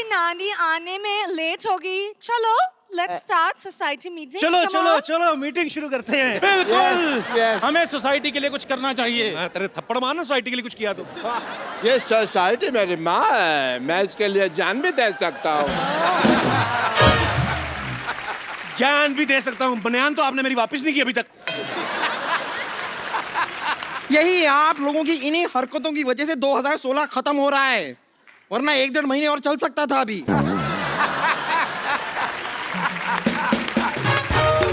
नानी आने में लेट होगी। चलो लेट्स स्टार्ट सोसाइटी मीटिंग। चलो चलो चलो मीटिंग शुरू करते हैं। बिल्कुल हमें सोसाइटी के लिए कुछ करना चाहिए। तेरे थप्पड़ मारना सोसाइटी के लिए कुछ किया तो। ये सोसाइटी मेरी माँ है, मैं इसके लिए जान भी दे सकता हूँ। जान भी दे सकता हूँ। बनियान तो आपने मेरी वापस नहीं की अभी तक। यही आप लोगों की इन्हीं हरकतों की वजह से 2016 खत्म हो रहा है, वरना 1-1.5 महीने और चल सकता था अभी।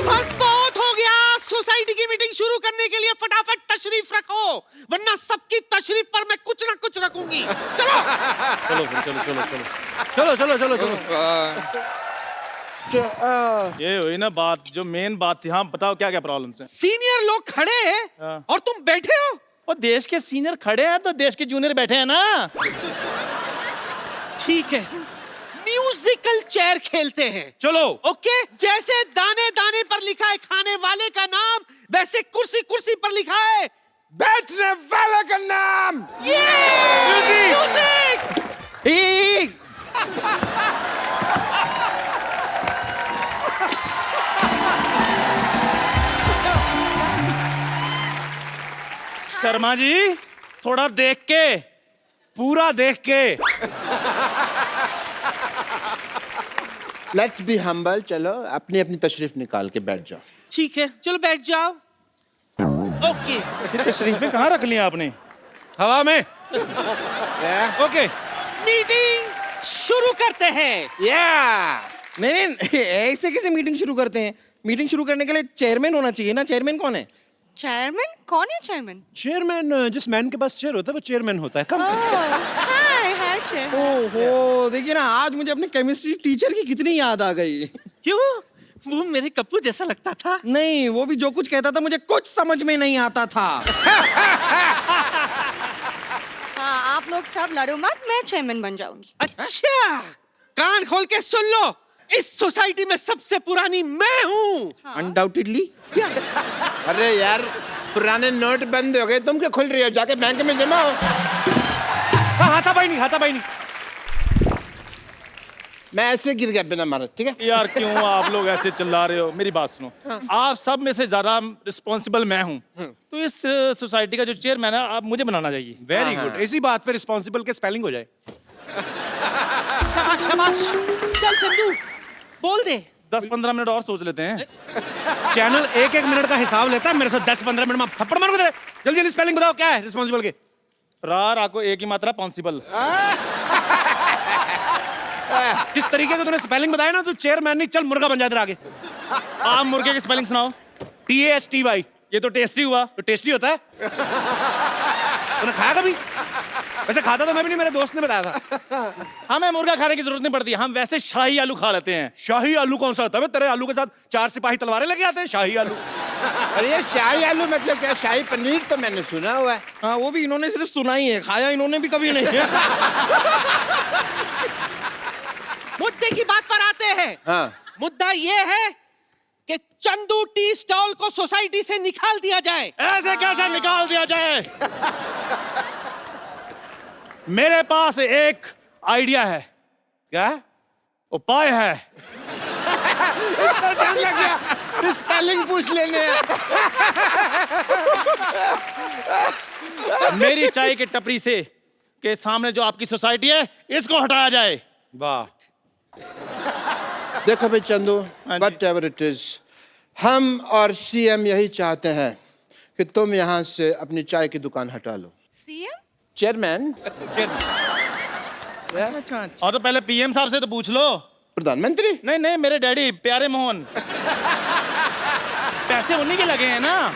बस बहुत हो गया। सोसाइटी की मीटिंग शुरू करने के लिए फटाफट तशरीफ रखो, वरना सबकी तशरीफ पर मैं कुछ ना कुछ रखूंगी। चलो चलो फिर, चलो चलो चलो चलो चलो चलो चलो। ये हुई ना बात, जो मेन बात थी। हाँ बताओ क्या क्या प्रॉब्लम्स हैं। सीनियर लोग खड़े हैं हाँ। और तुम बैठे हो। और देश के सीनियर खड़े हैं तो देश के जूनियर बैठे हैं ना। ठीक है, म्यूजिकल चेयर खेलते हैं। चलो ओके, जैसे दाने दाने पर लिखा है खाने वाले का नाम, वैसे कुर्सी कुर्सी पर लिखा है बैठने वाले का नाम। म्यूजिक। शर्मा जी थोड़ा देख के, पूरा देख के। Let's be humble. चलो अपनी अपनी तशरीफ निकाल के बैठ जाओ। ठीक है, चलो बैठ जाओ। ओके, ये तशरीफें कहाँ रख ली आपने? हवा में। ओके मीटिंग शुरू करते हैं। नहीं नहीं, ऐसे कैसे मीटिंग शुरू करते हैं? मीटिंग शुरू करने के लिए चेयरमैन होना चाहिए ना। चेयरमैन कौन है? चेयरमैन कौन है? चेयरमैन चेयरमैन जिस मैन के पास चेयर होता है वो चेयरमैन होता है। कम हाय चेयर। ओहो, देखिए ना, आज मुझे अपने केमिस्ट्री टीचर की कितनी याद आ गई। क्यों? वो मेरे कप्पू जैसा लगता था। नहीं, वो भी जो कुछ कहता था मुझे कुछ समझ में नहीं आता था। हाँ, आप लोग सब लड़ो मत, मैं चेयरमैन बन जाऊंगी। अच्छा, कान खोल के सुन लो, इस सोसाइटी में सबसे पुरानी मैं हूँ। अनडाउटेडली। अरे यार, पुराने नोट बंद हो गए, तुम क्या खुल रही हो? जाके बैंक में जमा हो। हाथापाई नहीं, हाथापाई नहीं। मैं ऐसे गिर गया बिना मारे, ठीक है? यार क्यों आप लोग ऐसे चिल्ला रहे हो? मेरी बात सुनो। आप सब में से ज्यादा रिस्पॉन्सिबल मैं हूँ, तो इस सोसाइटी का जो चेयरमैन है आप मुझे बनाना चाहिए। Very good. इसी बात पे रिस्पॉन्सिबल के स्पेलिंग हो जाए। शाबाश शाबाश। चल चंदू बोल दे। 10-15 मिनट और सोच लेते हैं। चैनल 1-1 मिनट का हिसाब लेता है, मेरे साथ 10-15 मिनट में थप्पड़ मार दे। जल्दी जल्दी स्पेलिंग बताओ, क्या है रिस्पॉन्सिबल के? रा को एक ही मात्रा पॉसिबल। जिस तरीके से तूने स्पेलिंग बताया ना, तू चेयरमैन नहीं, चल मुर्गा बन जाए तेरा आगे। आप मुर्गे की स्पेलिंग सुनाओ। TASTY। ये तो टेस्टी हुआ। तो टेस्टी होता है। तूने खाया कभी? वैसे खाता तो मैं भी नहीं, मेरे दोस्त ने बताया था। हमें मुर्गा खाने की जरूरत नहीं पड़ती, हम वैसे शाही आलू खा लेते हैं। शाही आलू कौन सा होता है? तेरे आलू के साथ 4 सिपाही तलवारें लेके आते हैं। शाही आलू। अरे ये शाही आलू मतलब क्या? शाही पनीर तो मैंने सुना हुआ है। हाँ, वो भी इन्होंने सिर्फ सुना ही है, खाया इन्होंने भी कभी नहीं। मुद्दे की बात पर आते हैं। हाँ। मुद्दा ये है कि चंदू टी स्टॉल को सोसाइटी से निकाल दिया जाए। ऐसे कैसे निकाल दिया जाए? मेरे पास एक आइडिया है। क्या? उपाय है। लग गया स्पेलिंग पूछ लेने। मेरी चाय की टपरी से के सामने जो आपकी सोसाइटी है, इसको हटाया जाए। वाह। देखो भाई चंदू, हाँ जी। वट एवर इट इज, हम और सीएम यही चाहते हैं कि तुम यहाँ से अपनी चाय की दुकान हटा लो। सीएम? चेयरमैन? अच्छा, और तो पहले पीएम साहब से तो पूछ लो। प्रधानमंत्री? नहीं नहीं, मेरे डैडी प्यारे मोहन। पैसे उन्हीं के लगे हैं ना।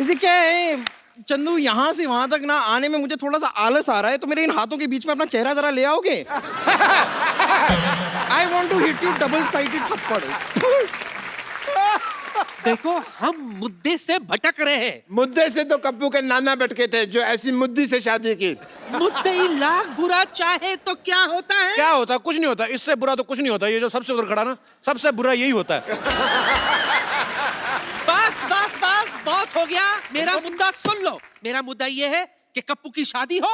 इसे क्या है चंदू, यहाँ से वहां तक ना आने में मुझे थोड़ा सा आलस आ रहा है, तो मेरे इन हाथों के बीच में अपना चेहरा जरा ले आओगे? I want to hit you double sided थप्पड़। देखो, हम मुद्दे से भटक रहे हैं। मुद्दे से तो कप्पू के नाना भटके थे, जो ऐसी मुद्दी से शादी की। मुद्दई लाख बुरा चाहे तो क्या होता है? क्या होता है? कुछ नहीं होता। इससे बुरा तो कुछ नहीं होता। ये जो सबसे उधर खड़ा ना, सबसे बुरा यही होता है। बस बस बस बहुत हो गया। मेरा मुद्दा सुन लो। मेरा मुद्दा ये है कि कप्पू की शादी हो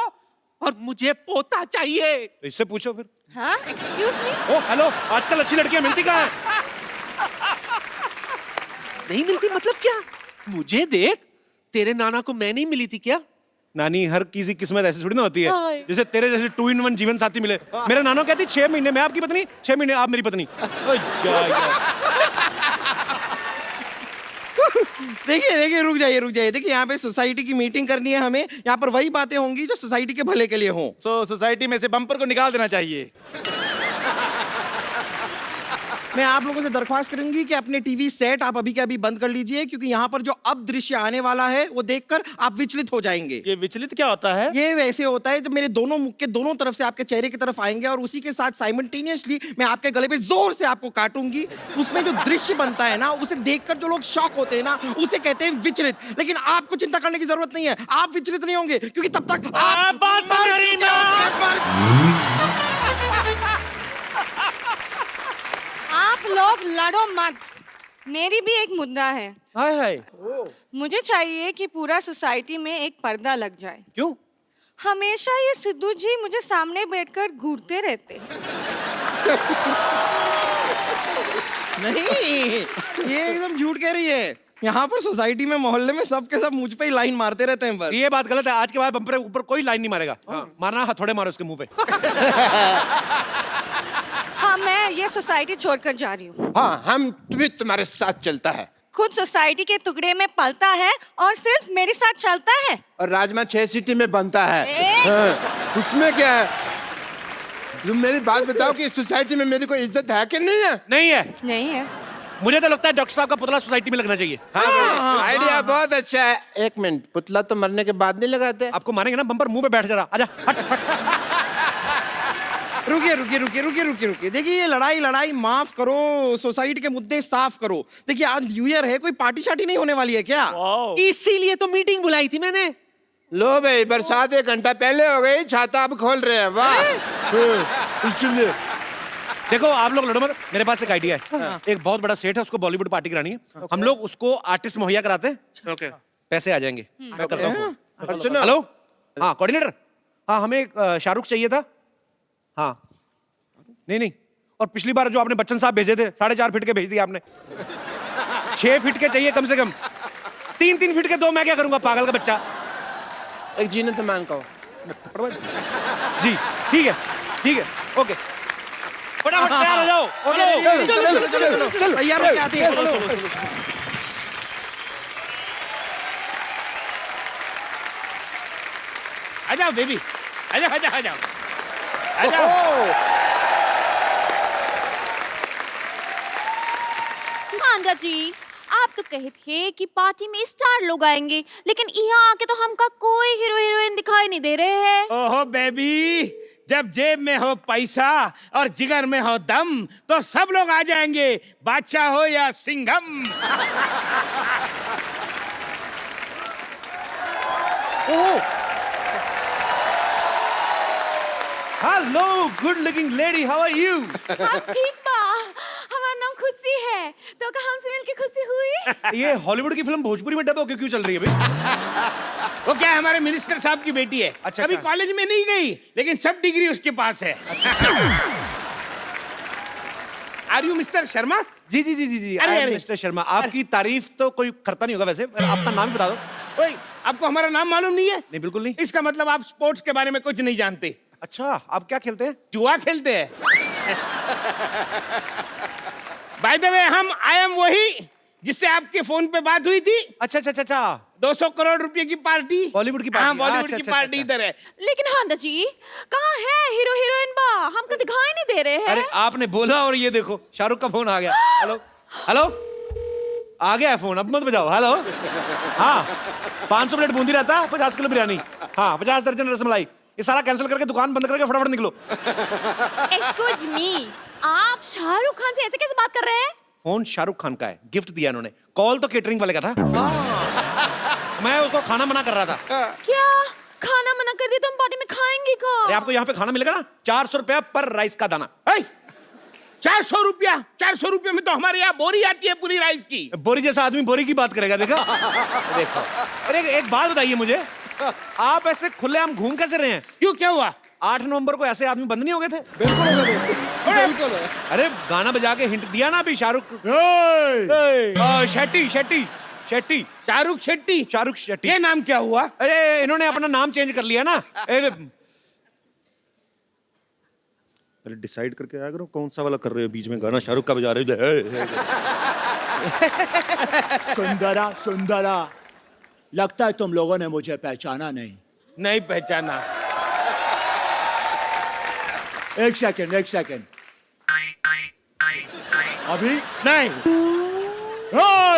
और मुझे पोता चाहिए। तो इससे पूछो फिर। हाँ, एक्सक्यूज मी। ओ हेलो, आजकल अच्छी लड़कियां मिलती कहाँ है? नहीं मिलती मतलब क्या? मुझे देख, तेरे नाना को मैं नहीं मिली थी क्या? नानी, हर किसी किस्मत ऐसी थोड़ी ना होती है हाय। जैसे तेरे जैसे 2 in 1 जीवन साथी मिले। मेरे नानो कहती 6 महीने मैं आपकी पत्नी, 6 महीने आप मेरी पत्नी। ओ देखिए रुक जाइए। देखिए यहाँ पे सोसाइटी की मीटिंग करनी है हमें। यहाँ पर वही बातें होंगी जो सोसाइटी के भले के लिए हों। सोसाइटी में से बम्पर को निकाल देना चाहिए। मैं आप लोगों से दरख्वास्त करूंगी कि अपने टीवी सेट आप अभी के अभी बंद कर लीजिए, क्योंकि यहाँ पर जो अब दृश्य आने वाला है वो देखकर आप विचलित हो जाएंगे। ये विचलित क्या होता है? ये वैसे होता है जब मेरे दोनों मुख के दोनों तरफ से आपके चेहरे की तरफ आएंगे और उसी के साथ साइमल्टेनियसली मैं आपके गले पे जोर से आपको काटूंगी। उसमें जो दृश्य बनता है ना, उसे देखकर जो लोग शॉक होते हैं ना, उसे कहते हैं विचलित। लेकिन आपको चिंता करने की जरूरत नहीं है, आप विचलित नहीं होंगे, क्योंकि तब तक आप बात सुन रही आप लोग लड़ो मत। मेरी भी एक मुद्दा है। हाय हाय। मुझे चाहिए कि पूरा सोसाइटी में एक पर्दा लग जाए। क्यों? हमेशा ये सिद्धू जी मुझे सामने बैठकर घूरते रहते हैं। नहीं, ये एकदम झूठ कह रही है। यहाँ पर सोसाइटी में, मोहल्ले में सबके सब मुझ पे ही लाइन मारते रहते हैं बस। ये बात गलत है। आज के बाद बम्पर ऊपर कोई लाइन नहीं मारेगा। मारना हथौड़े मारो उसके मुंह पे। हाँ, मैं ये सोसाइटी छोड़कर जा रही हूँ। हाँ, हम भी तुम्हारे साथ चलता है। खुद सोसाइटी के टुकड़े में पलता है और सिर्फ मेरे साथ चलता है। और राजमा 6 सीटी में बनता है। हाँ, उसमें क्या है? तुम मेरी बात बताओ कि इस सोसाइटी में मेरी कोई इज्जत है कि नहीं है? नहीं है। नहीं है। मुझे तो लगता है डॉक्टर साहब का पुतला सोसाइटी में लगना चाहिए। हाँ, आइडिया बहुत अच्छा है। एक मिनट, पुतला तो मरने के बाद नहीं लगाते? आपको मारेंगे ना, बम्पर मुंह पे बैठ जरा। आजा, हट हट। रुकिए। देखिए, ये लड़ाई माफ करो, सोसाइटी के मुद्दे साफ करो। देखिए, आज न्यू ईयर है, कोई पार्टी शार्टी नहीं होने वाली है क्या? इसीलिए तो मीटिंग बुलाई थी मैंने। लो भाई, बरसात 1 घंटा पहले हो गई, छाता अब खोल रहे हैं। वाह। इसलिए देखो, आप लोग लड़ो मत। मेरे पास एक आइडिया है। एक बहुत बड़ा सेट है, उसको बॉलीवुड पार्टी करानी है। हम लोग उसको आर्टिस्ट मुहैया कराते हैं। ओके। पैसे आ जाएंगे। मैं करता हूँ। और सुनो, हेलो, हाँ कोऑर्डिनेटर। हाँ, हमें एक शाहरुख चाहिए था। हाँ, नहीं। और पिछली बार जो आपने बच्चन साहब भेजे थे, 4.5 फीट के भेज दिए आपने। 6 फीट के चाहिए कम से कम। 3 फीट के दो, मैं क्या करूंगा, पागल का बच्चा। एक जीनत मान का। जी ठीक है, ओके। फटाफट तैयार हो जाओ। चलो, तैयार हो जाते हैं। आ जाओ बेबी, आ जाओ। आंदा जी, आप तो कहे थे कि पार्टी में स्टार लोग आएंगे, लेकिन यहाँ आके तो हमका कोई हीरो हीरोइन दिखाई नहीं दे रहे हैं। ओहो बेबी, जब जेब में हो पैसा और जिगर में हो दम तो सब लोग आ जाएंगे, बादशाह हो या Singham. Hello good looking lady, how are you? हम ठीक बा, हमारा नाम खुशी है, तो का हमसे मिलके खुशी हुई। ये हॉलीवुड की फिल्म भोजपुरी में डब होके क्यों चल रही है भाई? वो क्या है, हमारे मिनिस्टर साहब की बेटी है। अच्छा, कभी अच्छा। कॉलेज में नहीं गई, लेकिन सब डिग्री उसके पास है। Are you mister Sharma? जी। अरे, अरे। मिस्टर शर्मा, आपकी तारीफ तो कोई करता नहीं होगा वैसे। अपना नाम ही बता दो। ओए, आपको हमारा नाम मालूम नहीं है? नहीं, बिल्कुल नहीं। इसका मतलब आप स्पोर्ट्स के बारे में कुछ नहीं जानते। अच्छा, आप क्या खेलते हैं? जुआ खेलते हैं। By the way, I am वही जिससे आपके फोन पे बात हुई थी। अच्छा। 200 करोड़ रुपए की पार्टी, बॉलीवुड की पार्टी। हाँ, बॉलीवुड अच्छा, की अच्छा, पार्टी अच्छा। इधर है। लेकिन आंदा जी, कहाँ है हीरो हीरोइन बा? हमको दिखाई नहीं दे रहे हैं। अरे आपने बोला और ये देखो, शाहरुख का फोन आ गया। हेलो, आ गया है फोन, अब मत बजाओ। हेलो, हाँ, 500 प्लेट बूंदी रहता, 50 किलो बिरयानी, हाँ, 50 दर्जन रसमलाई। ये सारा कैंसिल करके दुकान बंद करके फटाफट निकलो। एक्सक्यूज मी, आप शाहरुख खान से ऐसे कैसे बात कर रहे हैं? फोन शाहरुख खान का है, गिफ्ट दिया इन्होंने। कॉल तो केटरिंग वाले का था। मैं उसको खाना मना कर रहा था। क्या खाना मना कर दिया तो हम पार्टी में खाएंगे का? अरे आपको यहाँ पे खाना मिलेगा ना, 400 रुपया पर राइस का दाना। ₹400 ₹400 में तो हमारे यहाँ बोरी आती है पूरी राइस की। बोरी जैसा आदमी बोरी की बात करेगा, देखा? देखो, अरे एक बात बताइए मुझे, आप ऐसे खुलेआम घूम कैसे रहे हैं? क्यों, क्या हुआ? 8 नवंबर को ऐसे आदमी बंद नहीं हो गए थे? बिल्कुल अरे गाना बजा के हिंट दिया ना अभी शाहरुख। शेट्टी शेट्टी शेट्टी शाहरुख शेट्टी। शाहरुख शेट्टी। ये नाम क्या हुआ? अरे इन्होंने अपना नाम चेंज कर लिया ना। अरे डिसाइड करके आया करो कौन सा वाला कर रहे हो, बीच में गाना शाहरुख का बजा रहे हो। सुंदरा सुंदरा, लगता है तुम लोगों ने मुझे पहचाना नहीं। नहीं पहचाना। एक सेकंड अभी नहीं।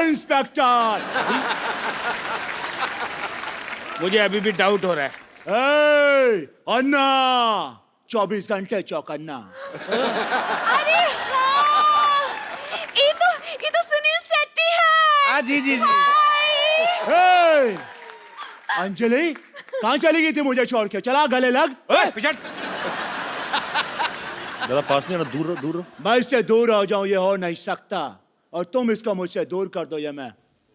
इंस्पेक्टर, मुझे अभी भी डाउट हो रहा है। अन्ना 24 घंटे चौकन्ना। अरे हाँ, ये तो सुनील शेट्टी है। जी जी जी। अंजलि कहाँ चली गई थी मुझे छोड़ के? चला गले लग। पिछड़। ज़्यादा पास नहीं आना, दूर रहो, दूर रहो। मैं इससे दूर हो जाऊं ये हो नहीं सकता, और तुम इसको मुझसे दूर कर दो ये मैं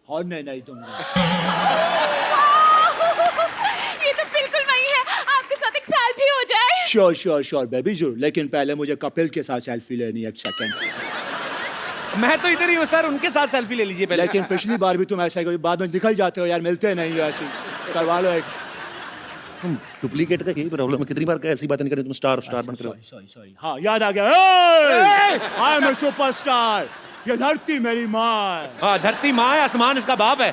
होने नहीं दूंगा। ये तो बिल्कुल वही है, आपके साथ एक सेल्फी हो जाए। श्योर बेबी जरूर, लेकिन पहले मुझे कपिल के साथ सेल्फी लेनी है। एक सेकंड। मैं तो इधर ही हूँ सर, उनके साथ सेल्फी ले लीजिए पहले। लेकिन पिछली बार भी तुम ऐसा बाद में निकल जाते हो यार, मिलते नहीं हो ऐसी। करवा लो एक। डुप्लीकेट का यही प्रॉब्लम है, कितनी बार ऐसी बातें नहीं करें तुम। स्टार बन रहे हो। सॉरी। हाँ याद आ गया। I am a superstar. ये धरती मेरी माँ है। हाँ, धरती माँ है, आसमान इसका बाप है।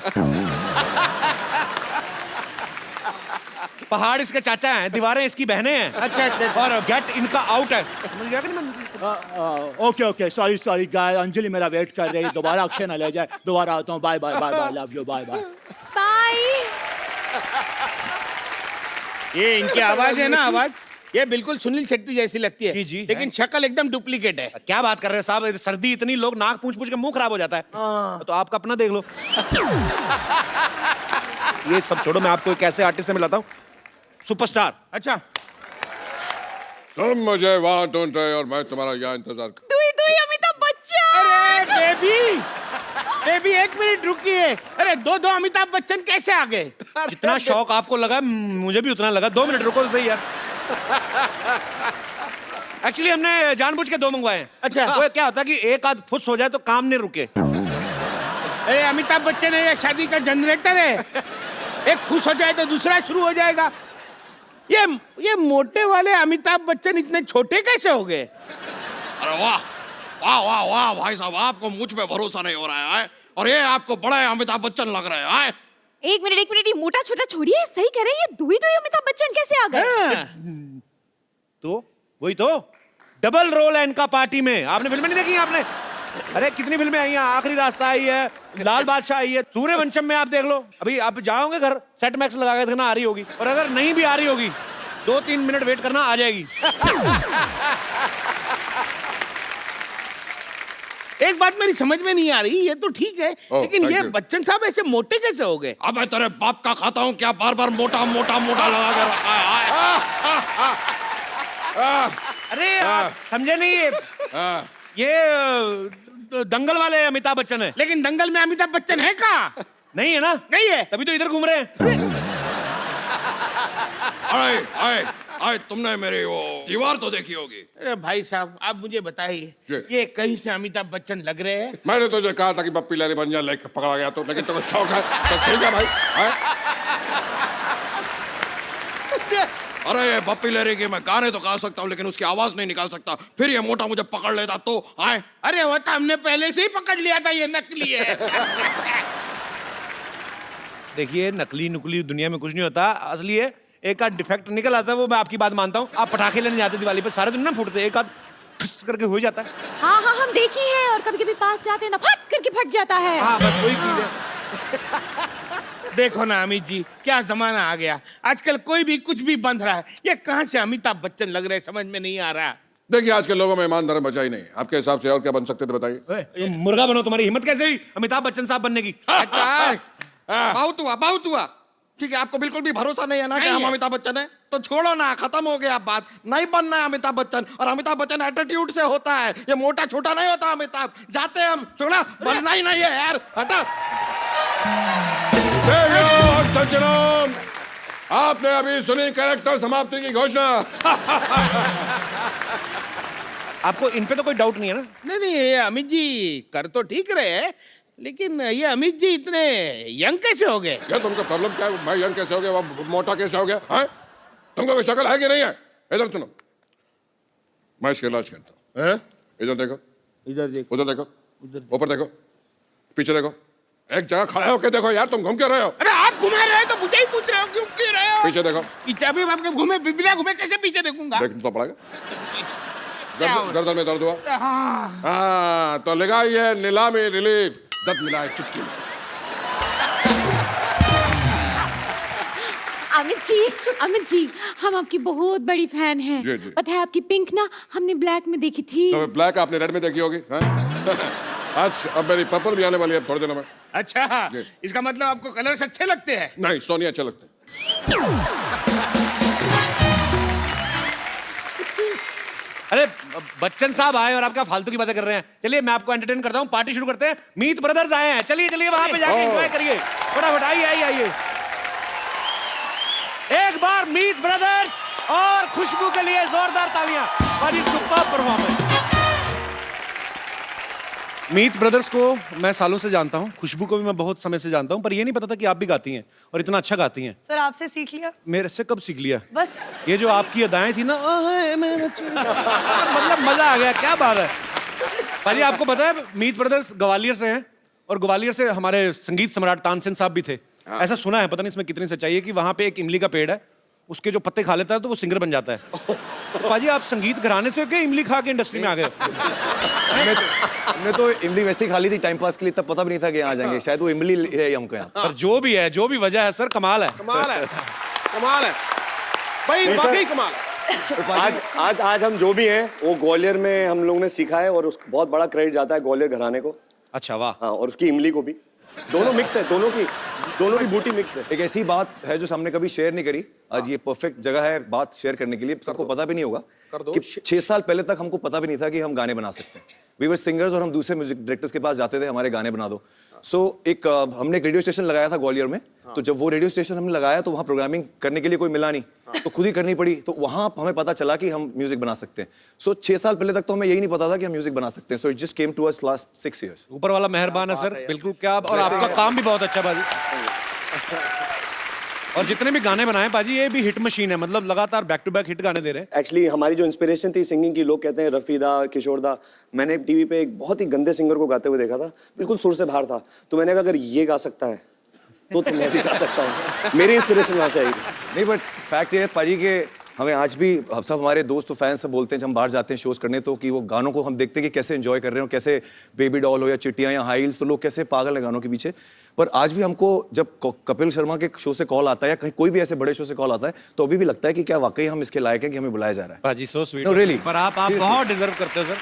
पहाड़ इसके चाचा हैं, दीवारें इसकी बहनें हैं। अच्छा। और गेट इनका आउट है। समझ गया कि नहीं? ओके सॉरी गाय। अंजलि मेरा वेट कर रही है, दोबारा अक्षय न ले जाए। दोबारा आता हूँ। Bye love you. Bye. Bye. ये इनकी आवाज है ना, आवाज ये बिल्कुल सुनील शेट्टी जैसी लगती है। जी, लेकिन शक्ल एकदम डुप्लीकेट है। क्या बात कर रहे हैं साहब, सर्दी इतनी, लोग नाक पूछ के मुंह खराब हो जाता है। तो आपका अपना देख लो। ये सब छोड़ो, मैं आपको एक ऐसे आर्टिस्ट से मिलाता हूँ, सुपरस्टार। अच्छा। तुम मुझे वहां ढूंढ रहे हो और मैं तुम्हारा यहाँ इंतजार कर। दुई अमिताभ बच्चन। अरे बेबी 1 मिनट रुकिए। अरे दो अमिताभ बच्चन कैसे आ गए? जितना शौक आपको लगा मुझे भी उतना लगा। 2 मिनट रुको तो सही यार। एक्चुअली हमने जानबूझ के 2 मंगवाए हैं। अच्छा। वो क्या होता है कि एक आध फुस हो जाए तो काम नहीं रुके। अरे अमिताभ बच्चन है या शादी का जनरेटर है? एक खुश हो जाए तो दूसरा शुरू हो जाएगा। ये मोटे वाले अमिताभ बच्चन इतने छोटे कैसे हो गए? अरे वाह वाह वाह वाह भाई साहब, आपको मुझ पे भरोसा नहीं हो रहा है। और ये आपको बड़े अमिताभ बच्चन लग रहे हैं। एक मिनट, ये मोटा छोटा छोड़िए, सही कह रहे हैं। ये दुई अमिताभ बच्चन कैसे आ गए? तो वही तो डबल रोल है इनका पार्टी में। आपने फिल्में नहीं देखी हैं आपने? अरे कितनी फिल्में आई हैं, आखिरी रास्ता आई है, लाल बादशाह आई है, सूर्यवंशम में आप देख लो। अभी आप जाओगे घर, सेट मैक्स लगा के देखना आ रही होगी, और अगर नहीं भी आ रही होगी 2-3 मिनट वेट करना, आ जाएगी। एक बात मेरी समझ में नहीं आ रही, ये तो ठीक है, लेकिन ये बच्चन साहब ऐसे मोटे कैसे हो गए? अब मैं तेरे बाप का खाता हूँ क्या, बार बार मोटा लगा के रखा है। अरे आप समझे नहीं, ये दंगल वाले अमिताभ बच्चन है। लेकिन दंगल में अमिताभ बच्चन है कहाँ? नहीं है ना? नहीं है, तभी तो इधर घूम रहे हैं। अरे तुमने मेरी वो दीवार तो देखी होगी। अरे भाई साहब आप मुझे बताइए, ये कहीं से अमिताभ बच्चन लग रहे हैं? मैंने तुझे कहा था कि बप्पी लहरी बन जा, लेके पकड़ा गया तो, लेकिन तेरे शौक है तो ठीक है भाई। अरे ये बप्पी लहरी के मैं गाने तो गा सकता हूँ, लेकिन उसकी आवाज नहीं निकाल सकता। फिर ये मोटा मुझे पकड़ लेता तो आए। अरे वो तो हमने पहले से ही पकड़ लिया था, ये नकली है। देखिए नकली नुकली दुनिया में कुछ नहीं होता, असली है। एक आध डिफेक्ट निकल आता है, वो मैं आपकी बात मानता हूँ। आप पटाखे लेने जाते दिवाली पे, सारे दिन ना फूटते, एक आध ठुस करके हो जाता है। हाँ हम देखी है, और कभी कभी पास जाते हैं ना, फट करके फट जाता है। हाँ बस वही चीज है। देखो ना अमित जी, क्या जमाना आ गया। आजकल कोई भी कुछ भी बंध रहा है। ये कहाँ से अमिताभ बच्चन लग रहे, समझ में नहीं आ रहा। देखिए आज के लोगों में ईमान धर्म बचा ही नहीं। आपके हिसाब से और क्या बन सकते थे बताइए? मुर्गा बनो, तुम्हारी हिम्मत कैसे हुई अमिताभ बच्चन साहब बनने की? बहुत हुआ। ठीक है, आपको बिल्कुल भी भरोसा नहीं है ना कि नहीं हम है। अमिताभ बच्चन है, तो छोड़ो ना, खत्म हो गया बात। नहीं बनना है अमिताभ बच्चन, और अमिताभ बच्चन एटीट्यूड से होता है, ये मोटा छोटा नहीं होता अमिताभ। जाते हैं हम, छोड़ा, बनना ही नहीं है यार, हटा। सज्जनों, आपने अभी सुनी कैरेक्टर समाप्ति की घोषणा। आपको इन पे तो कोई डाउट नहीं है ना? नहीं नहीं, ये अमित जी कर तो ठीक रहे हैं, लेकिन ये अमित जी इतने यंग कैसे हो गए? क्या तुमको प्रॉब्लम क्या है? मैं यंग कैसे हो गया, वो मोटा कैसे हो गया है? तुमको कोई शक्ल है कि नहीं है? इधर सुनो, मैं इसका इलाज करता हूँ। हैं? इधर देखो, इधर देखो, उधर देखो, ऊपर देखो, पीछे देखो, एक जगह खड़े होके देखो यार, तुम घूम क्यों रहे हो? अरे आप घुमा रहे हो तो मुझे ही पूछ रहे हो, क्यों क्यों रहे हो? पीछे देखो। पीछे अभी आपके घूमे बिना घूमे कैसे पीछे देखूंगा? देख तो पड़ेगा। क्या हो रहा है? गर्दन में दर्द हुआ? हाँ। हाँ, तो लगाइए नीलामी रिलीफ, दर्द मिलाए चुटकी में। अमित जी, हम आपकी बहुत बड़ी फैन हैं। जी, जी। पता है आपकी पिंक ना हमने ब्लैक में देखी थी। तो ब्लैक आपने रेड में देखी होगी, हाँ? आज अब मेरी पर्पल भी आने वाली है थोड़ी देर में। अच्छा, जी। इसका मतलब आपको कलर्स अच्छे लगते हैं? नहीं, सोनिया अच्छे लगते हैं। अरे बच्चन साहब आए और आपका फालतू की बातें कर रहे हैं। चलिए मैं आपको एंटरटेन करता हूँ, पार्टी शुरू करते हैं। मीत ब्रदर्स आए हैं, चलिए चलिए वहां पे जाके एंजॉय करिए। फटाफट आइए आइए आइए। एक बार मीत ब्रदर्स और खुशबू के लिए जोरदार तालियां। बड़ी सुपर परफॉर्मेंस। मीत ब्रदर्स को मैं सालों से जानता हूँ, खुशबू को भी मैं बहुत समय से जानता हूँ, पर ये नहीं पता था कि आप भी गाती हैं और इतना अच्छा गाती हैं। सर आपसे सीख लिया मेरे से कब सीख लिया? बस। ये जो आपकी अदाएं थी ना, मतलब मजा आ गया, क्या बात है। भाजी आपको पता है मीत ब्रदर्स ग्वालियर से हैं और ग्वालियर से हमारे संगीत सम्राट तानसेन साहब भी थे। ऐसा सुना है, पता नहीं इसमें कितनी सच्चाई है, कि वहां पे एक इमली का पेड़ है, उसके जो पत्ते खा लेता है तो वो सिंगर बन जाता है। तो पाजी आप संगीत घराने से हो क्या इमली खा के इंडस्ट्री में आ गए? हमने तो इमली वैसे ही खा ली थी टाइम पास के लिए, तब पता भी नहीं था कि यहाँ आ जाएंगे। शायद वो इमली है हमको यहाँ। पर जो भी है, जो भी वजह है सर, कमाल है। कमाल है, कमाल है भाई, वाकई कमाल है। आज हम जो भी हैं वो ग्वालियर में हम लोगों ने सीखा है और उसको बहुत बड़ा क्रेडिट जाता है ग्वालियर घराने को। अच्छा वाह। हाँ, और उसकी इमली को भी। दोनों मिक्स है, दोनों की बूटी मिक्स है। एक ऐसी बात है जो हमने कभी शेयर नहीं करी, आज ये परफेक्ट जगह है बात शेयर करने के लिए। सबको पता भी नहीं होगा कि 6 साल पहले तक हमको पता भी नहीं था कि हम गाने बना सकते हैं। वी वर सिंगर्स और हम दूसरे म्यूजिक डायरेक्टर्स के पास जाते थे, हमारे गाने बना दो। हमने एक रेडियो स्टेशन लगाया था ग्वालियर में। तो जब वो रेडियो स्टेशन हमने लगाया तो वहाँ प्रोग्रामिंग करने के लिए कोई मिला नहीं, तो खुद ही करनी पड़ी। तो वहाँ हमें पता चला कि हम म्यूजिक बना सकते हैं। 6 साल पहले तक तो हमें यही नहीं पता था कि हम म्यूजिक बना सकते हैं। So it just came to us last 6 years। ऊपर वाला मेहरबान है सर, बिल्कुल। क्या और आपका काम भी बहुत अच्छा बाजी। और जितने भी गाने बनाए बाजी, ये भी हिट मशीन है, मतलब लगातार बैक टू बैक हिट गाने दे रहे हैं। एक्चुअली हमारी जो इंस्पिरेशन थी सिंगिंग की, लोग कहते हैं रफी दा, किशोर दा। मैंने टीवी पे एक बहुत ही गंदे सिंगर को गाते हुए देखा था, बिल्कुल सुर से बाहर था। तो मैंने कहा अगर ये गा सकता है तो मैं भी गा सकता हूँ। मेरी इंस्पिरेशन वहाँ से आई। नहीं, बट फैक्ट ये है पाजी के हमें आज भी सब हमारे दोस्त फैंस सब बोलते हैं जब हम बाहर जाते हैं शोज करने, तो कि वो गानों को हम देखते हैं कि कैसे एंजॉय कर रहे हो, कैसे बेबी डॉल हो या चिट्टियाँ या हाई हील्स, तो लोग कैसे पागल हैं गानों के पीछे। पर आज भी हमको जब कपिल शर्मा के शो से कॉल आता है या कहीं कोई भी ऐसे बड़े शो से कॉल आता है, तो अभी भी लगता है कि क्या वाकई हम इसके लायक हैं कि हमें बुलाया जा रहा है। बाजी सो स्वीट। No, really. पर आप बहुत डिजर्व करते हो सर।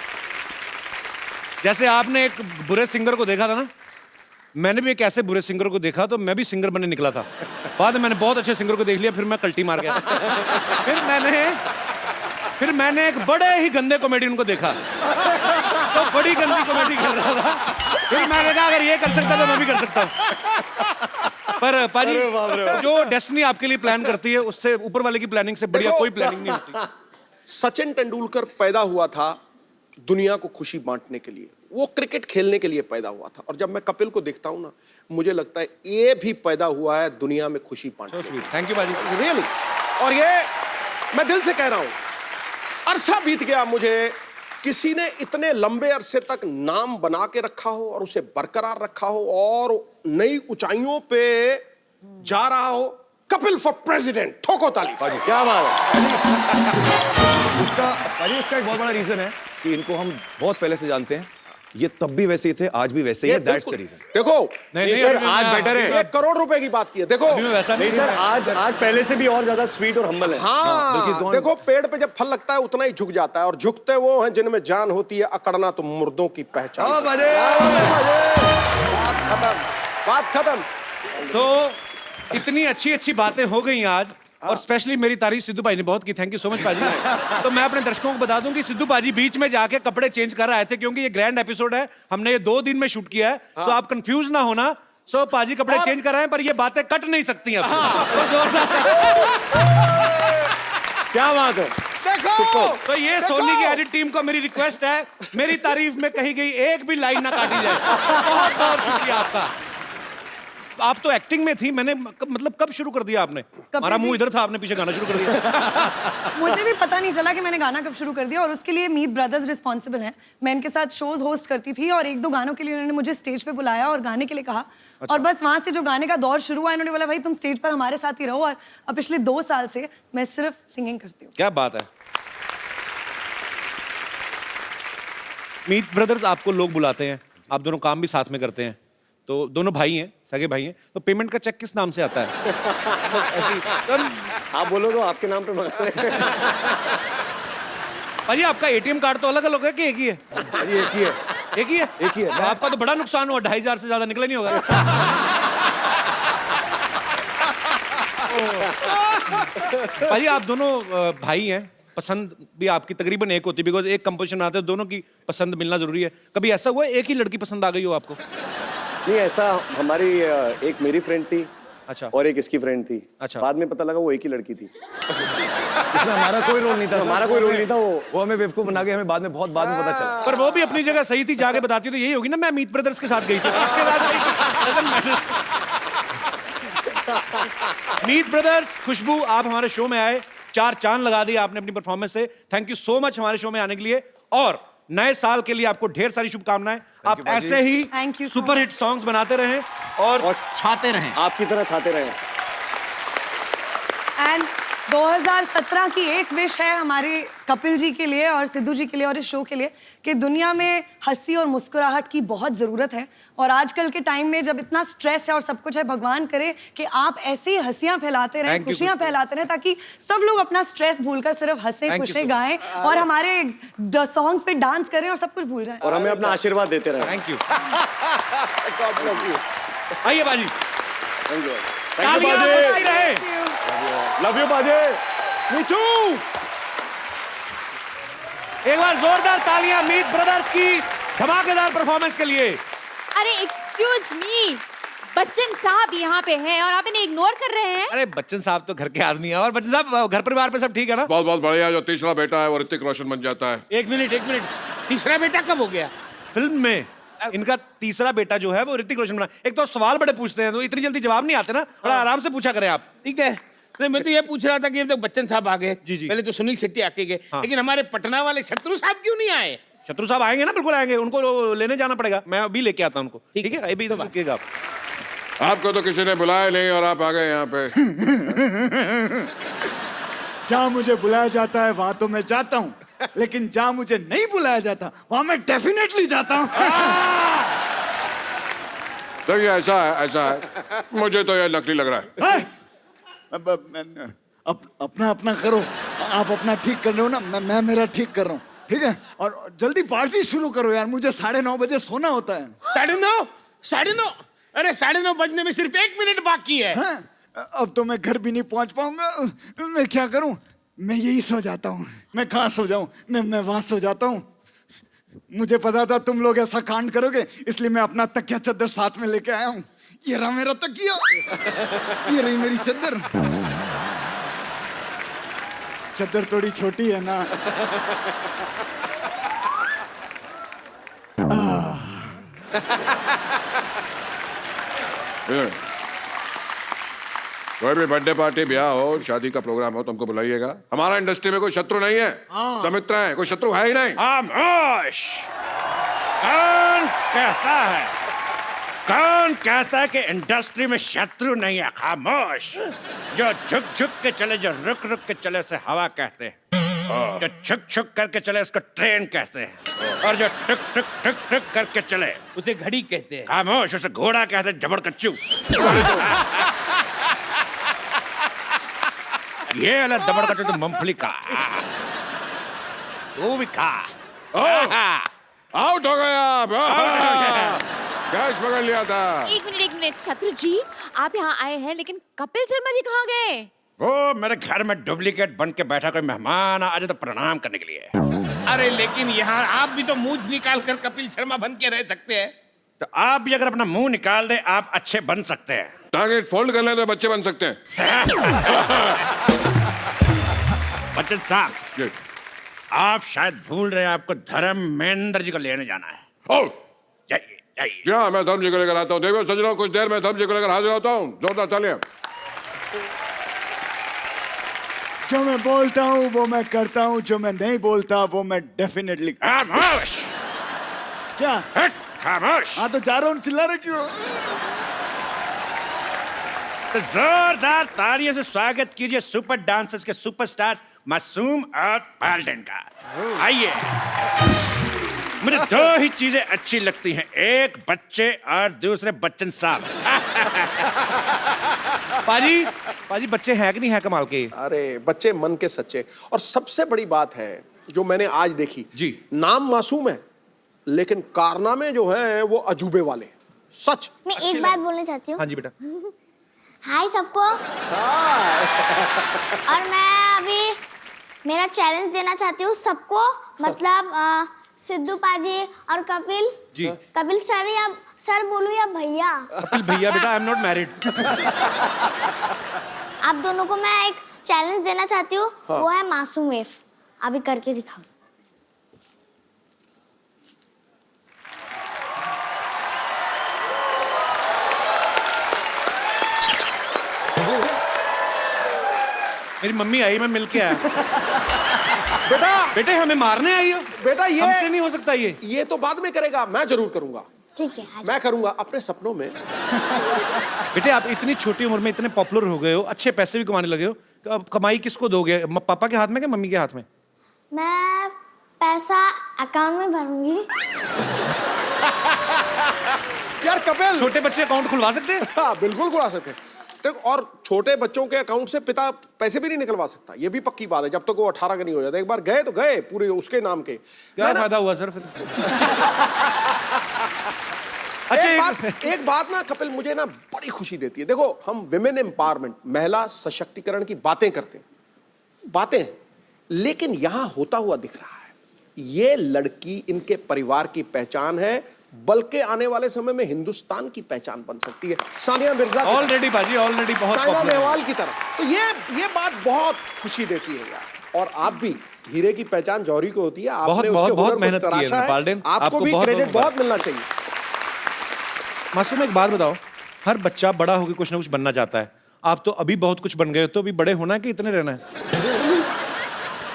जैसे आपने एक बुरे सिंगर को देखा था ना, मैंने भी एक ऐसे बुरे सिंगर को देखा, तो मैं भी सिंगर बनने निकला था। बाद में मैंने बहुत अच्छे सिंगर को देख लिया, फिर मैं कल्टी मार गया। फिर मैंने एक बड़े ही गंदे कॉमेडियन को देखा, तो बड़ी गंदी कॉमेडी कर रहा था। फिर मैंने कहा अगर ये कर सकता तो मैं भी कर सकता हूँ। पर पाजी जो डेस्टिनी आपके लिए प्लान करती है, उससे ऊपर वाले की प्लानिंग से बढ़िया कोई प्लानिंग नहीं होती। सचिन तेंदुलकर पैदा हुआ था दुनिया को खुशी बांटने के लिए, वो क्रिकेट खेलने के लिए पैदा हुआ था। और जब मैं कपिल को देखता हूं ना, मुझे लगता है ये भी पैदा हुआ है दुनिया में खुशी बांटने के लिए। थैंक यू बाजी, रियली। और ये मैं दिल से कह रहा हूं, अरसा बीत गया मुझे किसी ने इतने लंबे अरसे तक नाम बना के रखा हो और उसे बरकरार रखा हो और नई ऊंचाइयों पे जा रहा हो। कपिल फॉर प्रेसिडेंट, ठोको ताली। क्या बात है। उसका एक बहुत बड़ा रीजन है कि इनको हम बहुत पहले से जानते हैं। ये तब भी वैसे ही थे, आज भी वैसे ही है। That's the reason. देखो नहीं सर, आज बेटर है। 1 करोड़ रुपए की बात की है। देखो नहीं सर, आज पहले से भी और ज्यादा स्वीट और हम्बल है। हाँ, देखो पेड़ पे जब फल लगता है उतना ही झुक जाता है, और झुकते वो हैं जिनमें जान होती है, अकड़ना तो मुर्दों की पहचान। बात खत्म। बात खत्म। तो इतनी अच्छी अच्छी बातें हो गई आज, और स्पेशली मेरी तारीफ सिद्धू भाई ने बहुत की। थैंक यू सो मच पाजी। तो मैं अपने दर्शकों को बता दूं कि सिद्धू पाजी बीच में जाके कपड़े चेंज कर रहे थे, क्योंकि ये ग्रैंड एपिसोड है, हमने ये 2 दिन में शूट किया है। तो आप कंफ्यूज ना होना। सो पाजी कपड़े चेंज कर रहे हैं, पर ये बातें कट नहीं सकती अब। क्या बात है। देखो तो ये सोनी की एडिट टीम को मेरी रिक्वेस्ट है, मेरी तारीफ में कही गई एक भी लाइन ना काटी जाए। बहुत बहुत शुक्रिया आपका। आप तो एक्टिंग में थी, मैंने मतलब कब शुरू कर दिया आपने? हमारा मुंह इधर था, आपने पीछे गाना शुरू कर दिया। मुझे भी पता नहीं चला कि मैंने गाना कब शुरू कर दिया, और उसके लिए मीत ब्रदर्स रिस्पॉन्सिबल हैं। मैं इनके साथ शोज होस्ट करती थी, और 1-2 गानों के लिए उन्होंने मुझे स्टेज पे बुलाया और गाने के लिए कहा। और बस वहां से जो गाने का दौर शुरू हुआ, इन्होंने बोला भाई तुम स्टेज पर हमारे साथ ही रहो। और अब पिछले 2 साल से मैं सिर्फ सिंगिंग करती हूँ। क्या बात है। मीत ब्रदर्स आपको लोग बुलाते हैं, आप दोनों काम भी साथ में करते हैं, तो दोनों भाई हैं, सगे भाई हैं, तो पेमेंट का चेक किस नाम से आता है? आप बोलो तो आपके नाम पे मंगा लें। भाई आपका एटीएम कार्ड तो अलग अलग है कि एक ही है? ये एक ही है। एक ही है? एक ही है। तो आपका तो बड़ा नुकसान हुआ, 2500 से ज्यादा निकला नहीं होगा। भाई आप दोनों भाई हैं, पसंद भी आपकी तकरीबन एक होती है, बिकॉज एक कंपोजिशन बनाते हैं, दोनों की पसंद मिलना जरूरी है। कभी ऐसा हुआ एक ही लड़की पसंद आ गई हो आपको? नहीं, ऐसा हमारी एक मेरी फ्रेंड थी, अच्छा, और एक इसकी फ्रेंड थी। अच्छा। बाद में पता लगा वो एक ही लड़की थी। इसमें हमारा कोई रोल नहीं था। हमारा कोई रोल नहीं था। वो हमें बेवकूफ बना के हमें बाद में पता चला। पर वो भी अपनी जगह सही थी, जाके बताती तो यही होगी ना, मैं मीत ब्रदर्स के साथ गई थी। उसके बाद मीत ब्रदर्स, खुशबू, आप हमारे शो में आए, 4 चांद लगा दिए आपने अपनी परफॉर्मेंस से। थैंक यू सो मच हमारे शो में आने के लिए, और नए साल के लिए आपको ढेर सारी शुभकामनाएं। आप ऐसे ही सुपर हिट सॉन्ग्स बनाते रहें और छाते रहें, आपकी तरह छाते रहें। एंड 2017 की एक विश है हमारे कपिल जी के लिए और सिद्धू जी के लिए और इस शो के लिए, कि दुनिया में हंसी और मुस्कुराहट की बहुत ज़रूरत है। और आजकल के टाइम में जब इतना स्ट्रेस है और सब कुछ है, भगवान करे कि आप ऐसी ही हंसियां फैलाते रहें, खुशियां फैलाते रहें, ताकि सब लोग अपना स्ट्रेस भूलकर सिर्फ हंसे खुशे गाएं और हमारे सॉन्ग्स पे डांस करें और सब कुछ भूल जाएं। और हमें अपना आशीर्वाद देते रहें। Thank you. आइए बाजी। Thank you. लव यू बाजे। Me too. एक बार जोरदार तालियां मीत ब्रदर्स की धमाकेदार परफॉर्मेंस के लिए। अरे एक्सक्यूज मी, बच्चन साहब यहाँ पे हैं और आप इन्हें इग्नोर कर रहे हैं। अरे बच्चन साहब तो घर के आदमी हैं। और बच्चन साहब, घर परिवार पे सब ठीक है ना? बहुत बहुत बढ़िया। जो तीसरा बेटा है वो ऋतिक रोशन बन जाता है। एक मिनट, तीसरा बेटा कब हो गया? फिल्म में इनका तीसरा बेटा जो है वो ऋतिक रोशन बना। एक तो सवाल बड़े पूछते हैं, तो इतनी जल्दी जवाब नहीं आते ना, थोड़ा आराम से पूछा करें आप। ठीक है। नहीं, मैं तो ये पूछ रहा था कि अब तक बच्चन साहब आ गए, जी। पहले तो सुनील शेट्टी आके गए, लेकिन हमारे पटना वाले शत्रु साहब क्यों नहीं आए? शत्रु साहब आएंगे ना, बिल्कुल आएंगे, उनको लेने जाना पड़ेगा, मैं अभी लेके आता हूं उनको। ठीक है, अभी तो रुकिएगा आप। आपको तो किसी ने बुलाया नहीं और आप आ गए यहाँ पे। जहाँ मुझे बुलाया जाता है वहां तो मैं जाता हूँ, लेकिन जहाँ मुझे नहीं बुलाया जाता वहां मैं डेफिनेटली जाता हूँ। देखिए ऐसा है, मुझे तो ये नकली लग रहा है। अपना अपना करो, आप अपना ठीक कर रहे हो ना, मैं मेरा ठीक कर रहा हूँ, ठीक है? और जल्दी पार्टी शुरू करो यार, मुझे 9:30 बजे सोना होता है। 9:30? अरे 9:30 बजने में सिर्फ 1 मिनट बाकी है। हाँ? अब तो मैं घर भी नहीं पहुंच पाऊंगा। मैं क्या करूं? मैं यही सो जाता हूँ। मैं कहाँ सो जाऊं? मैं वहां सो जाता हूँ। मुझे पता था तुम लोग ऐसा कांड करोगे, इसलिए मैं अपना तकिया चद्दर साथ में लेके आया हूँ। ये रहा मेरा तकिया, ये रही मेरी चद्दर। चद्दर थोड़ी छोटी है ना। कोई भी बर्थडे पार्टी, ब्याह हो, शादी का प्रोग्राम हो, तुमको बुलाइएगा। हमारा इंडस्ट्री में कोई शत्रु नहीं है, सब मित्र हैं, कोई शत्रु है ही नहीं। खामोश। कौन कहता है कि इंडस्ट्री में शत्रु नहीं है? खामोश। जो झुक झुक के चले, जो रुक रुक के चले उसे हवा कहते हैं, जो छुक छुक करके चले उसको ट्रेन कहते हैं, और जो टुक टुक टुक टुक करके चले उसे घड़ी कहते हैं। खामोश, उसे घोड़ा कहते हैं, जबड़ कच्चू। ये वाला दबड़ कच्चू तो मूंगफली का, वो भी खा। आउट हो गया। कैश पकड़ लिया था। एक मिनट, मिनट शत्रु जी, आप यहाँ आए हैं लेकिन कपिल शर्मा जी कहाँ गए? वो मेरे घर में डुप्लीकेट बन के बैठा कोई मेहमान आज तो प्रणाम करने के लिए। अरे लेकिन यहाँ आप भी तो मुंह निकाल कर कपिल शर्मा बन के रह सकते हैं। तो आप भी अगर अपना मुंह निकाल दे आप अच्छे बन सकते हैं। टारगेट फोल्ड कर ले तो बच्चे बन सकते हैं। बच्चन साहब, आप शायद भूल रहे हैं आपको धर्मेंद्र जी को लेने जाना है। ओ जाइए जाइए। क्या मैं धर्म जी को लेकर आता हूँ। देखो सजनों, कुछ देर में धर्म जी को लेकर हाजिर होता हूँ। जोरदार चलिए। जो मैं बोलता हूँ वो मैं करता हूँ, जो मैं नहीं बोलता वो मैं डेफिनेटली। खामोश। क्या? हट, खामोश। हाँ तो जा रहा हूँ, चिल्ला रहे क्यों? तो जोरदार तालियों से स्वागत कीजिए सुपर डांसर्स के सुपरस्टार मासूम और पाल्डन का। आइए। मुझे दो ही चीजें अच्छी लगती हैं, एक बच्चे और दूसरे बच्चन साहब। पाजी बच्चे हैं कि नहीं है कमाल के? अरे बच्चे मन के सच्चे। और सबसे बड़ी बात है जो मैंने आज देखी जी, नाम मासूम है लेकिन कारनामे जो हैं वो अजूबे वाले। सच। मैं एक बात बोलना चाहती हूँ। हाँ जी बेटा। हाय सबको। और मैं अभी मेरा चैलेंज देना चाहती हूँ सबको, मतलब सिद्धू पाजी और कपिल जी। कपिल सर या सर बोलूं या भैया? कपिल भैया बेटा, आई एम नॉट मैरिड। आप दोनों को मैं एक चैलेंज देना चाहती हूँ। हाँ। वो है मासूम वेव। अभी करके दिखाओ। मेरी मम्मी आई, मैं मिल के आया। बेटे हमें मारने आई हो? बेटा ये हमसे नहीं हो सकता ये तो बाद में करेगा, मैं जरूर करूंगा। ठीक है, मैं करूंगा अपने सपनों में। बेटे आप इतनी छोटी उम्र में इतने पॉपुलर हो गए हो, अच्छे पैसे भी कमाने लगे हो, तो अब कमाई किसको दोगे? पापा के हाथ में कि मम्मी के हाथ में? मैं पैसा अकाउंट में भरूंगी। यार कपिल, छोटे बच्चे अकाउंट खुलवा सकते हैं? हाँ बिल्कुल खुलवा सकते हैं। और छोटे बच्चों के अकाउंट से पिता पैसे भी नहीं निकलवा सकता, ये भी पक्की बात है, जब तक वो 18 का नहीं हो जाता। एक बार गए तो गए पूरे उसके नाम के। क्या फायदा हुआ सर फिर? अच्छा एक बात ना कपिल मुझे ना बड़ी खुशी देती है। देखो हम विमेन एम्पावरमेंट, महिला सशक्तिकरण की बातें करते हैं, बातें, लेकिन यहां होता हुआ दिख रहा है। ये लड़की इनके परिवार की पहचान है, बल्कि आने वाले समय में हिंदुस्तान की पहचान बन सकती है। सानिया मिर्जा ऑलरेडी बाजी, ऑलरेडी बहुत साइना नेहवाल की तरह। तो ये बात बहुत खुशी देती है यार। और आप भी, हीरे की पहचान जौहरी को होती है, आपने उसके हुनर को मेहनत की तराशा है पाल्डन, आपको भी क्रेडिट बहुत मिलना चाहिए। मासूम एक बात बताओ, हर बच्चा बड़ा होकर कुछ ना कुछ बनना चाहता है, आप तो अभी बहुत कुछ बन गए हो, तो अभी बड़े होना है कि इतने रहना है?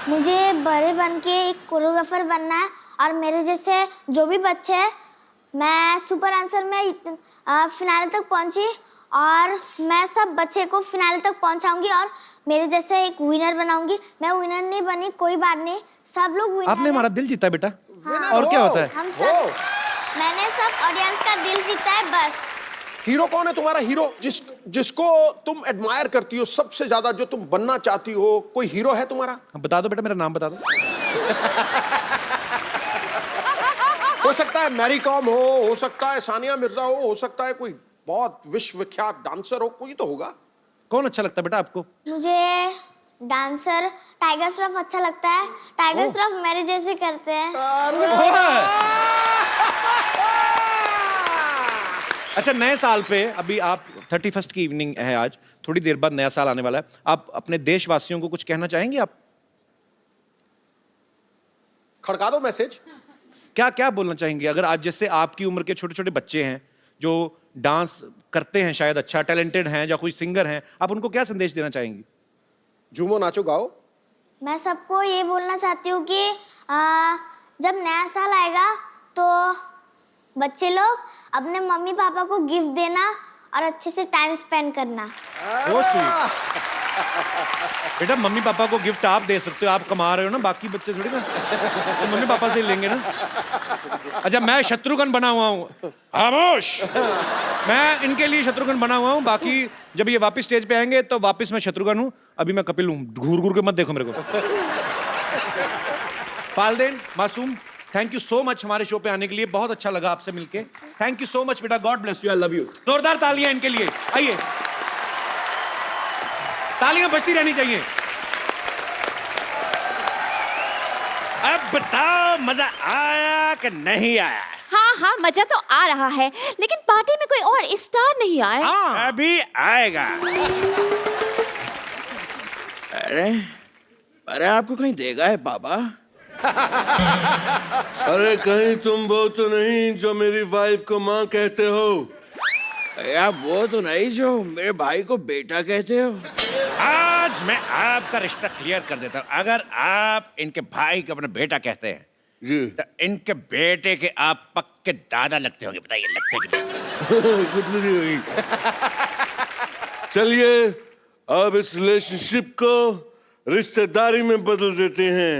मुझे बड़े बन के एक कोरियोग्राफर बनना है, और मेरे जैसे जो भी बच्चे हैं, मैं सुपर आंसर में फिनाले तक पहुंची और मैं सब बच्चे को फिनाले तक पहुंचाऊंगी और मेरे जैसे एक विनर बनाऊंगी। मैं विनर नहीं बनी, कोई बात नहीं, सब लोग विनर। आपने हमारा दिल जीता बेटा। हाँ। और क्या होता है? हम सब, मैंने सब ऑडियंस का दिल जीता है बस। हीरो कौन है तुम्हारा? हीरो जिसको तुम एडमायर करती हो सबसे ज्यादा, जो तुम बनना चाहती हो, कोई हीरो है तुम्हारा? बता दो बेटा, मेरा नाम बता दो। हो सकता है मैरी कॉम हो सकता है सानिया मिर्जा हो सकता है कोई बहुत विश्वविख्यात डांसर हो, कोई तो होगा। कौन अच्छा लगता है बेटा आपको? मुझे डांसर टाइगर श्रॉफ अच्छा लगता है। टाइगर श्रॉफ मेरे जैसे करते हैं। अच्छा, नए साल पे अभी आप 31st की इवनिंग है आज, थोड़ी देर बाद नया साल आने वाला है, आप अपने देशवासियों को कुछ कहना चाहेंगे? आप खड़का दो मैसेज। क्या क्या बोलना चाहेंगे? अगर आज जैसे आपकी उम्र के छोटे छोटे बच्चे हैं जो डांस करते हैं, शायद अच्छा टैलेंटेड हैं, या कोई सिंगर हैं, आप उनको क्या संदेश देना चाहेंगी? झूमो नाचो गाओ। मैं सबको ये बोलना चाहती हूँ कि जब नया साल आएगा तो बच्चे लोग अपने मम्मी पापा को गिफ्ट देना और अच्छे से टाइम स्पेंड करना। बेटा मम्मी पापा को गिफ्ट आप दे सकते हो, आप कमा रहे हो ना, बाकी बच्चे थोड़ी ना, तो मम्मी पापा से ही लेंगे ना। अच्छा, मैं शत्रुघ्न बना हुआ हूँ, खामोश, मैं इनके लिए शत्रुघ्न बना हुआ हूँ, बाकी जब ये वापस स्टेज पे आएंगे तो वापस मैं शत्रुघ्न हूँ, अभी मैं कपिल हूँ, घूर घूर के मत देखो मेरे को। पाल्देन, मासूम, थैंक यू सो मच हमारे शो पे आने के लिए, बहुत अच्छा लगा आपसे मिलके। थैंक यू सो मच बेटा, God bless you, I love you. जोरदार तालियां इनके लिए, आइए, तालियां बजती रहनी चाहिए। अब बताओ मजा आया कि नहीं आया? हाँ हाँ, मजा तो आ रहा है, लेकिन पार्टी में कोई और स्टार नहीं आया। अभी आएगा। अरे आपको कहीं देगा है बाबा? अरे कहीं तुम वो तो नहीं जो मेरी वाइफ को माँ कहते हो? यार वो तो नहीं जो मेरे भाई को बेटा कहते हो? आज मैं आपका रिश्ता क्लियर कर देता हूँ। अगर आप इनके भाई को अपना बेटा कहते हैं जी, तो इनके बेटे के आप पक्के दादा लगते होंगे। बताइए, लगते कि नहीं? कुछ नहीं होगी। चलिए अब इस रिलेशनशिप को रिश्तेदारी में बदल देते हैं।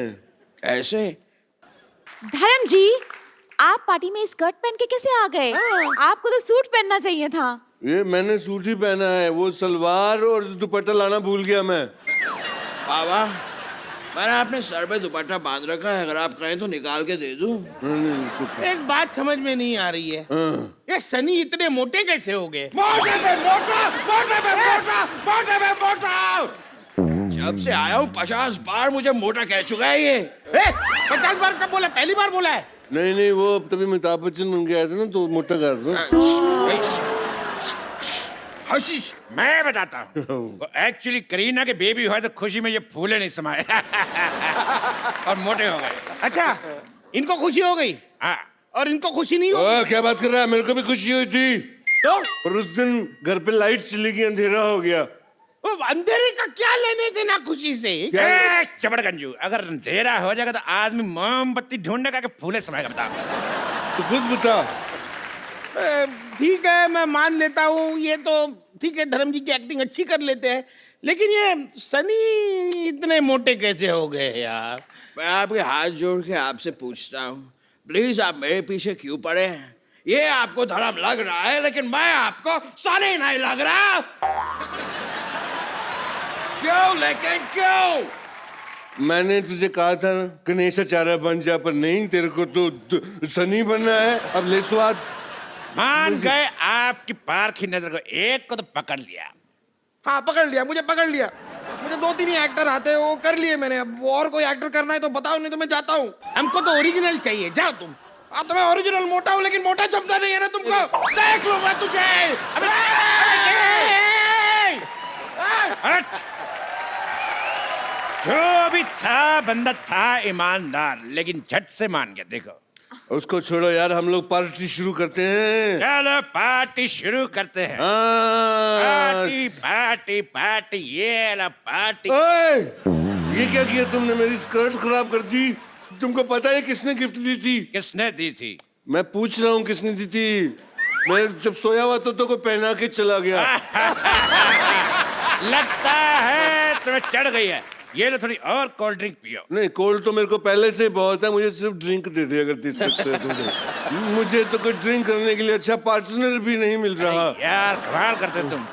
कैसे? धर्म जी, आप पार्टी में स्कर्ट पहन के कैसे आ गए? आपको तो सूट पहनना चाहिए था। ये मैंने सूट ही पहना है, वो सलवार और दुपट्टा लाना भूल गया मैं। बाबा, मैंने अपने सर पे दुपट्टा बांध रखा है, अगर आप कहें तो निकाल के दे दूं। एक बात समझ में नहीं आ रही है, ये सनी इतने मोटे कैसे हो गए? मोटे पे मोटा, मोटे पे मोटा, मोटे पे मोटा। जब से आया हूँ 50 बार मुझे मोटा कह चुका है ये। 50 बार कब बोला? पहली बार बोला है। नहीं नहीं, वो तभी अमिताभ बच्चन बन गया था ना, तो मोटा कर दो। मैं बताता हूँ, एक्चुअली करीना के बेबी हुआ तो खुशी में ये फूले नहीं समाये और मोटे हो गए। अच्छा, इनको खुशी हो गई? हाँ। और इनको खुशी नहीं हो? क्या बात कर रहा है? मेरे को भी खुशी हुई थी तो? और उस दिन घर पे लाइट चली गई, अंधेरा हो गया। वो अंधेरे का क्या लेने देना खुशी से? चबड़गंजू, अगर अंधेरा हो जाएगा तो आदमी मोमबत्ती ढूंढने का फूले समाएगा। बता, तो खुद बता। ठीक है, मैं मान लेता हूँ, ये तो ठीक है, धर्म जी की एक्टिंग अच्छी कर लेते हैं, लेकिन ये सनी इतने मोटे कैसे हो गए यार? मैं आपके हाथ जोड़ के आपसे पूछता हूँ, प्लीज आप मेरे पीछे क्यों पड़े हैं? ये आपको धर्म लग रहा है, लेकिन मैं आपको सनी नहीं लग रहा। क्यों लेकिन क्यों? मैंने तुझे कहा था ना गणेशाचार्य बन जा, पर नहीं, तेरे को तो सनी बनना है। अब ले स्वाद। मान गए आपकी पारखी नजर को, एक को तो पकड़ लिया। हाँ पकड़ लिया, मुझे पकड़ लिया। मुझे 2-3 ही एक्टर आते हैं, वो कर लिए मैंने। अब और कोई एक्टर करना है तो बताओ, नहीं तो मैं जाता हूँ। हमको तो ओरिजिनल चाहिए, जाओ तुम। अब तो मैं ओरिजिनल मोटा हूँ, लेकिन मोटा जमता नहीं है ना तुमको। देख लूंगा तुझे। हट! जो भी था बंदा था ईमानदार, लेकिन झट से मान गया। देखो उसको छोड़ो यार, हम लोग पार्टी शुरू करते हैं। चलो पार्टी शुरू करते हैं। पार्टी पार्टी पार्टी, ये ला पार्टी। ये क्या किया तुमने? मेरी स्कर्ट खराब कर दी। तुमको पता है किसने गिफ्ट दी थी? किसने दी थी? मैं पूछ रहा हूँ किसने दी थी। मैं जब सोया हुआ तो कोई पहना के चला गया। लगता है तुम्हें चढ़ गई है। ये लो थोड़ी और कोल्ड ड्रिंक पियो। नहीं, कोल्ड तो मेरे को पहले से बहुत है, मुझे सिर्फ ड्रिंक दे दे अगर दे सकते हो तो। मुझे तो कोई ड्रिंक करने के लिए अच्छा पार्टनर भी नहीं मिल रहा। यार कमाल करते तुम।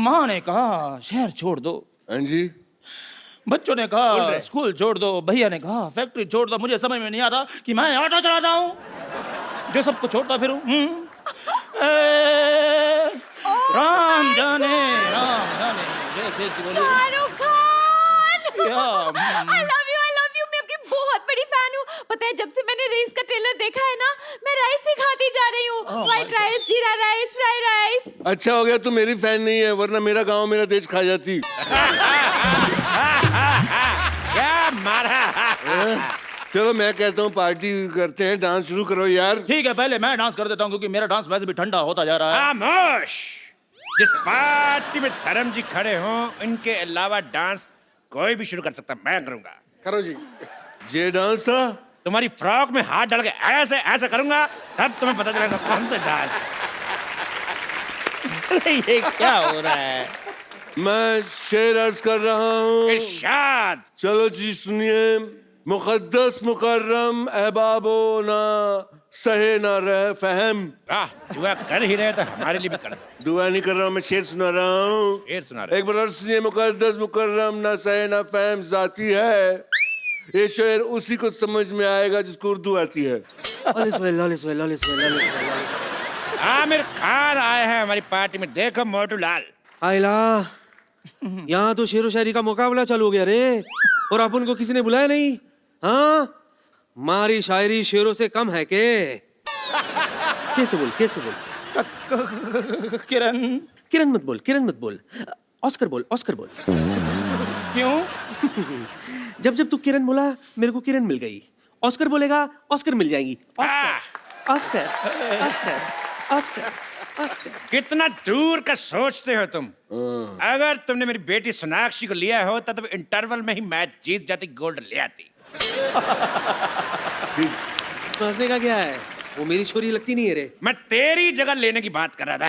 माँ ने कहा शहर छोड़ दो। हाँ जी। बच्चों ने कहा स्कूल छोड़ दो। भैया ने कहा फैक्ट्री छोड़ दो। मुझे समझ में नहीं आता कि मैं ऑटो चलाता हूँ जो सबको छोड़ता फिरूं। राम जाने जैसे Shahrukh Khan, I love you, मैं आपकी बहुत बड़ी फैन हूँ। पता है, जब से मैंने रेस का ट्रेलर देखा है ना, मैं राइस ही खाती जा रही हूँ। व्हाइट राइस, जीरा राइस, फ्राई राइस। अच्छा हो गया तू मेरी फैन नहीं है, वरना मेरा गांव मेरा देश खा जाती। क्या मारा? चलो मैं कहता हूँ पार्टी करते हैं, डांस शुरू करो यार। ठीक है, पहले मैं डांस कर देता हूँ क्योंकि मेरा डांस वैसे भी ठंडा होता जा रहा है। खामोश! जिस पार्टी में धर्म जी खड़े हों, इनके अलावा डांस कोई भी शुरू कर सकता। मैं करूंगा। करो जी। ये डांस था? तुम्हारी फ्रॉक में हाथ डाल के ऐसे ऐसे करूंगा, तब तुम्हें पता चलेगा कौन सा डांस। ये क्या हो रहा है? मैं शेर अर्ज कर रहा हूँ। इरशाद। चलो जी सुनिए। मुकद्दस मुकर्रम अहबाबो ना सहे ना रह फहम। दुआ कर ही रहे तो हमारे लिए भी कर। दुआ नहीं कर रहा हूँ, मैं शेर सुना रहा हूँ। शेर सुना रहे। एक बार और सुनिए, मुकद्दस मुकर्रम ना सहे ना फहम जाती है। ये शेर उसी को समझ में आएगा जिसको उर्दू आती है। आमिर खान आए हैं हमारी पार्टी में, देखो मोटू लाल। आइला, यहाँ तो शेरो शायरी का मुकाबला चालू हो गया रे, और अपन को किसी ने बुलाया नहीं। हाँ, मारी शायरी शेरों से कम है के? कैसे बोल, कैसे बोल? किरण, किरण मत बोल, किरण मत बोल, ऑस्कर बोल, ऑस्कर बोल। क्यों? जब जब तू किरण बोला मेरे को किरण मिल गई, ऑस्कर बोलेगा ऑस्कर मिल जाएंगी। Oscar, Oscar, Oscar, Oscar, Oscar. कितना दूर का सोचते हो तुम। अगर तुमने मेरी बेटी सोनाक्षी को लिया होता तो इंटरवल में ही मैच जीत जाती, गोल्ड ले आती। तो हंसने का क्या है, वो मेरी छोरी लगती नहीं है रे। मैं तेरी जगह लेने की बात कर रहा था।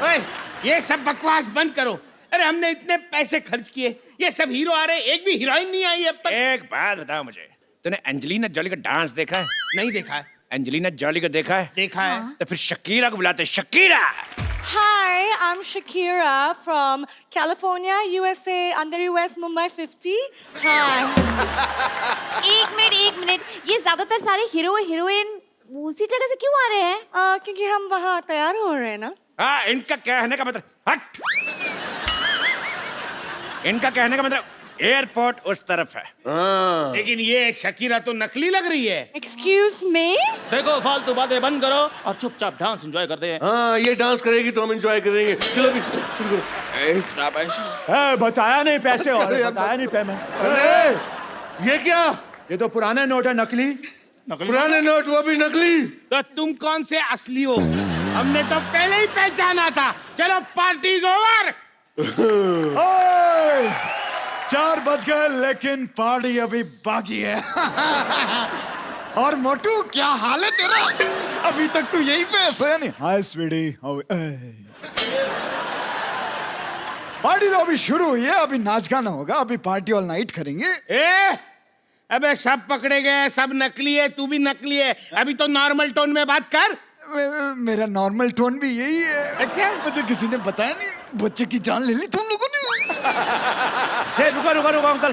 ओए, ये सब बकवास बंद करो। अरे हमने इतने पैसे खर्च किए, ये सब हीरो आ रहे, एक भी हीरोइन नहीं आई अब तक। एक बात बताओ मुझे, तूने एंजेलिना जॉली का डांस देखा है? नहीं देखा है। एंजेलिना जॉली को देखा है? देखा है। तो फिर शकीरा को बुलाते, Shakira. Hi, I'm Shakira from California, USA, under US Mumbai 50. Hi. एक मिनट, ये ज्यादातर सारे हीरो हीरोइन उसी जगह से क्यों आ रहे हैं? क्योंकि हम वहाँ तैयार हो रहे हैं ना। हाँ, इनका कहने का मतलब, हट। इनका कहने का मतलब एयरपोर्ट उस तरफ है। लेकिन ये शकीरा तो नकली लग रही है। Excuse me? देखो फालतू बातें बंद करो और चुपचाप डांस एंजॉय करते हैं। हाँ, ये डांस करेगी तो हम एंजॉय करेंगे। चलो भी। बताया नहीं पैसे, और बताया नहीं पेमेंट। अरे ये क्या? ये तो पुराना नोट है, नकली। पुराने नोट, वो भी नकली। तो तुम कौन से असली हो? हमने तो पहले ही पहचाना था। चलो पार्टी इज ओवर। 4 बज गए लेकिन पार्टी अभी बाकी है। और मोटू, क्या हाल है तेरा? अभी तक तू यहीं पे सोया नहीं? हाय स्वीटी, पार्टी तो अभी शुरू हुई है, अभी नाच गाना होगा, अभी पार्टी ऑल नाइट करेंगे। अबे सब पकड़े गए, सब नकली है, तू भी नकली है। अभी तो नॉर्मल टोन में बात कर। मेरा नॉर्मल टोन भी यही है। अच्छा, मुझे किसी ने बताया नहीं, बच्चे की जान ले ली तुम लोगों ने। रुको रुको रुको अंकल।